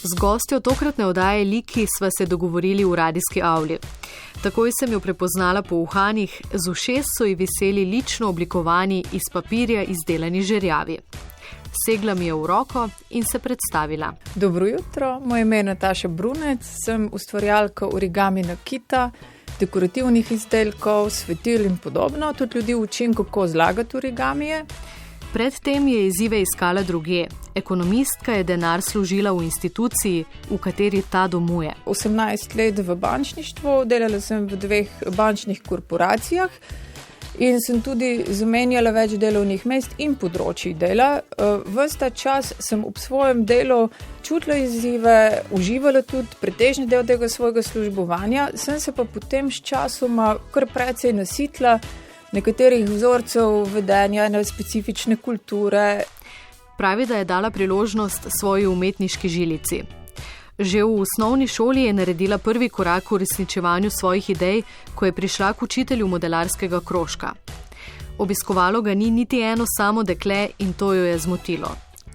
Z gostjo tokratne oddaje Liki sva se dogovorili v radijski avli. Takoj sem jo prepoznala po uhanih, z ušes so ji viseli lično oblikovani iz papirja izdelani žerjavi. Segla mi je v roko in se predstavila. Dobro jutro, moje ime je Nataša Brunec, sem ustvarjalka origami nakita, dekorativnih izdelkov, svetil in podobno. Tudi ljudi učim, kako zlagati origamije. Predtem je izzive iskala drugje. Ekonomistka je denar služila v instituciji, v kateri ta domuje. 18 let v bančništvu, delala sem v 2 bančnih korporacijah in sem tudi zamenjala več delovnih mest in področij dela. Ves ta čas sem ob svojem delu čutila izzive, uživala tudi pretežni del tega svojega službovanja, sem se pa potem s časoma kar precej nasitila nekaterih vzorcev vedenja, specifične kulture. Pravi, da je dala priložnost svoji umetniški žilici. Že v osnovni šoli je naredila prvi korak v uresničevanju svojih idej, ko je prišla k učitelju modelarskega krožka. Obiskovalo ga ni niti eno samo dekle in to jo je zmotilo.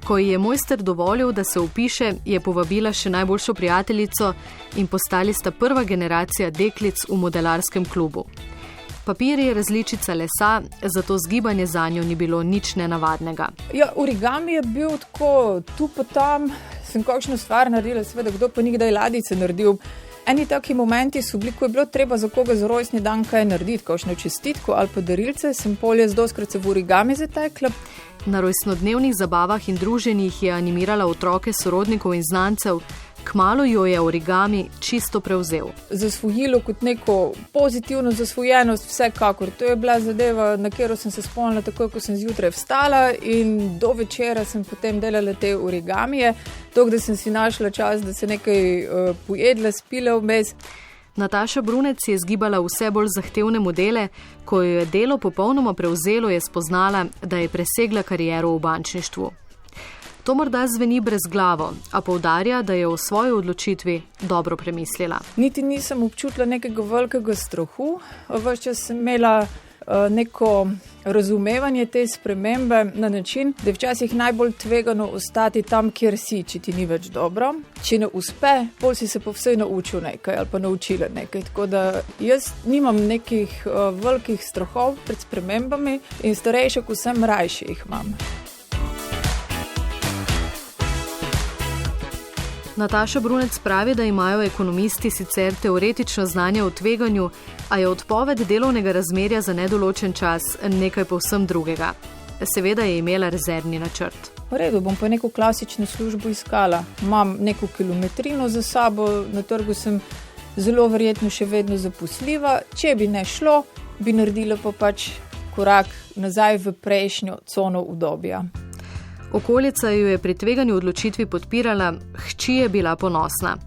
Ko ji je mojster dovolil, da se vpiše, je povabila še najboljšo prijateljico in postali sta prva generacija deklic v modelarskem klubu. Papir je različica lesa, zato zgibanje zanjo ni bilo nič nenavadnega. Ja, origami je bil tako, tu pa tam, sem kakšno stvar naredila, seveda, kdo pa nikdaj ladice naredil. Eni taki momenti so bili, ko je bilo treba za koga za rojstni dan kaj narediti, kakšno čestitko ali pa darilce, sem polje doskrat se v origami zatekla. Na rojstnodnevnih zabavah in druženjih je animirala otroke, sorodnikov in znancev. Kmalu jo je origami čisto prevzel. Zasvojilo kot neko pozitivno zasvojenost, vsekakor. To je bila zadeva, na katero sem se spomnila takoj, ko sem zjutraj vstala in do večera sem potem delala te origamije. Tok, da sem si našla čas, da se nekaj pojedla, spila vmes. Nataša Brunec je zgibala vse bolj zahtevne modele, ko jo je delo popolnoma prevzelo, je spoznala, da je presegla kariero v bančništvu. To morda zveni brezglavo, a poudarja, da je o svoji odločitvi dobro premislila. Niti nisem občutila nekega velikega strahu, ves čas sem imela neko razumevanje te spremembe na način, da je včasih najbolj tvegano ostati tam, kjer si, če ti ni več dobro. Če ne uspe, pol si se pa vsej naučil nekaj ali pa naučila nekaj. Tako da jaz nimam nekih velikih strahov pred spremembami in starejše, ko sem rajši jih imam. Nataša Brunec pravi, da imajo ekonomisti sicer teoretično znanje o tveganju, a je odpoved delovnega razmerja za nedoločen čas nekaj povsem drugega. Seveda je imela rezervni načrt. V redu, bom pa neko klasično službo iskala. Imam neko kilometrino za sabo, na trgu sem zelo verjetno še vedno zaposljiva. Če bi ne šlo, bi naredila pa pač korak nazaj v prejšnjo cono udobja. Okolica jo je pri tveganju odločitvi podpirala, hči je bila ponosna.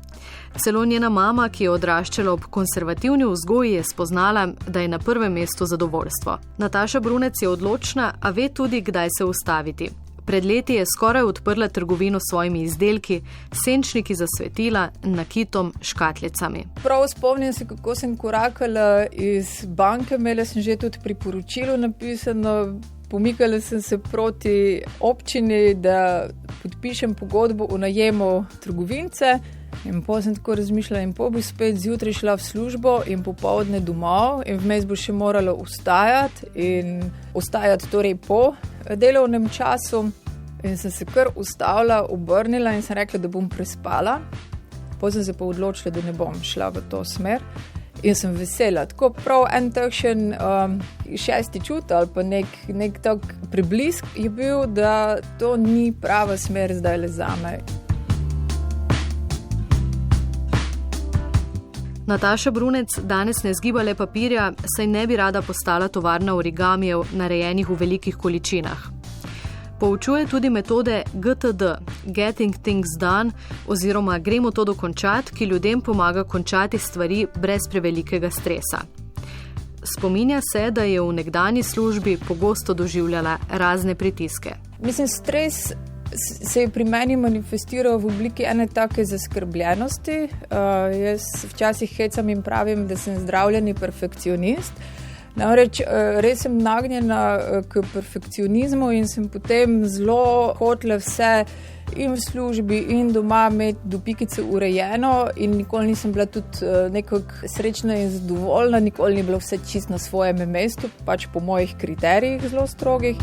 Celo njena mama, ki je odraščala ob konservativni vzgoji, je spoznala, da je na prvem mestu zadovoljstvo. Nataša Brunec je odločna, a ve tudi, kdaj se ustaviti. Pred leti je skoraj odprla trgovino s svojimi izdelki, senčniki za svetila, nakitom, škatlicami. Prav spomnim se, kako sem korakala iz banke, imela sem že tudi priporočilo napisano, pomikala sem se proti občini, da podpišem pogodbo o najemu trgovince in potem sem tako razmišljala in bi spet zjutraj šla v službo in popoldne domov in vmes bo še morala ostajati torej po delovnem času in sem se kar ustavila, obrnila in sem rekla, da bom prespala. Potem sem se pa odločila, da ne bom šla v to smer. In sem vesela. Tako prav en takšen šesti čut ali pa nek tak preblisk je bil, da to ni prava smer zdaj le zame. Nataša Brunec danes ne zgiba le papirja, saj ne bi rada postala tovarna origamijev, narejenih v velikih količinah. Poučuje tudi metode GTD, Getting Things Done, oziroma gremo to dokončati, ki ljudem pomaga končati stvari brez prevelikega stresa. Spominja se, da je v nekdanji službi pogosto doživljala razne pritiske. Mislim, stres se je pri meni manifestiral v obliki ene take zaskrbljenosti. Jaz včasih hecam in pravim, da sem zdravljeni perfekcionist. Namreč res sem nagnjena k perfekcionizmu in sem potem zelo hotela vse in v službi in doma imeti do pikice urejeno in nikoli nisem bila tudi nekako srečna in zadovoljna, nikoli ni bilo vse čisto na svojem mestu, pač po mojih kriterijih zelo strogih.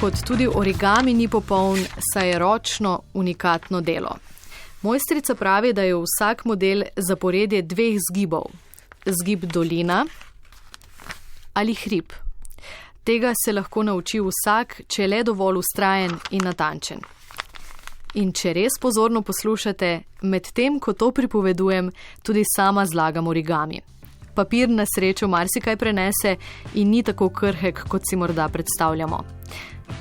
Kot tudi origami ni popoln, saj je ročno unikatno delo. Mojstrica pravi, da je vsak model zaporedje 2 zgibov. Zgib dolina ali hrib. Tega se lahko nauči vsak, če je le dovolj vztrajen in natančen. In če res pozorno poslušate, med tem, ko to pripovedujem, tudi sama zlagam origami. Papir na srečo marsikaj prenese in ni tako krhek, kot si morda predstavljamo.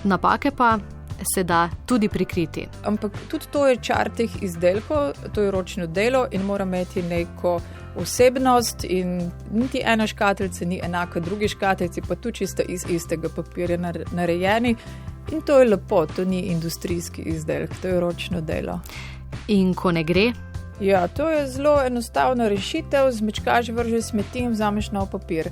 Napake pa se da tudi prikriti. Ampak tudi to je čar teh izdelkov, to je ročno delo in mora imeti neko osebnost in niti ena škatlica ni enaka drugi škatlici, pa tudi čisto iz istega papirja narejeni. In to je lepo, to ni industrijski izdelek, to je ročno delo. In ko ne gre? Ja, to je zelo enostavna rešitev, zmečkaš, vržeš smeti in vzameš nov papir.